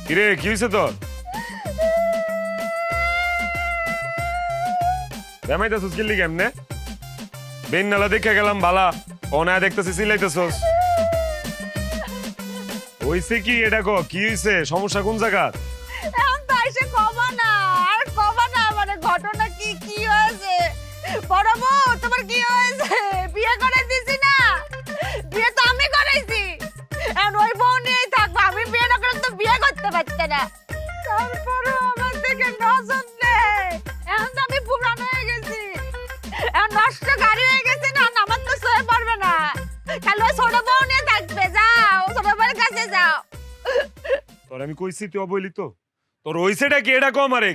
কিরে কি হয়েছে তোর? রামাইতাছস গেলি কেমনে? বেন নালা দেখে গেলাম বালা, ওনা দেখতেছি সিলাইতেছস। হইছে কি এটা কো? কি হইছে? সমস্যা কোন জায়গা? এখন তো এসে কমা না, আর কমা না, মানে ঘটনা কি কি হয়েছে? বড় বউ তোমার কি হয়েছে? বিয়ে করে দিছি না, বিয়ে তো আমি করাইছি। এখন ওই বউ নিয়েই থাকবো, আমি বিয়ে না করলে তো বিয়ে করতে পারতে না। তারপরও আমার থেকে নজর নেই। এখন তো আমি পুরান হয়ে গেছি, এখন নষ্ট গাড়ি হয়ে গেছে না, আমার তো সয়ে পড়বে না। খালি ওই ছোট বউ নিয়ে থাকবে, যাও ছোট বউয়ের কাছে যাও। তোর আমি কইছি তুই অবৈলি তো? তোর হইছেটা কি এটা কো আমারে?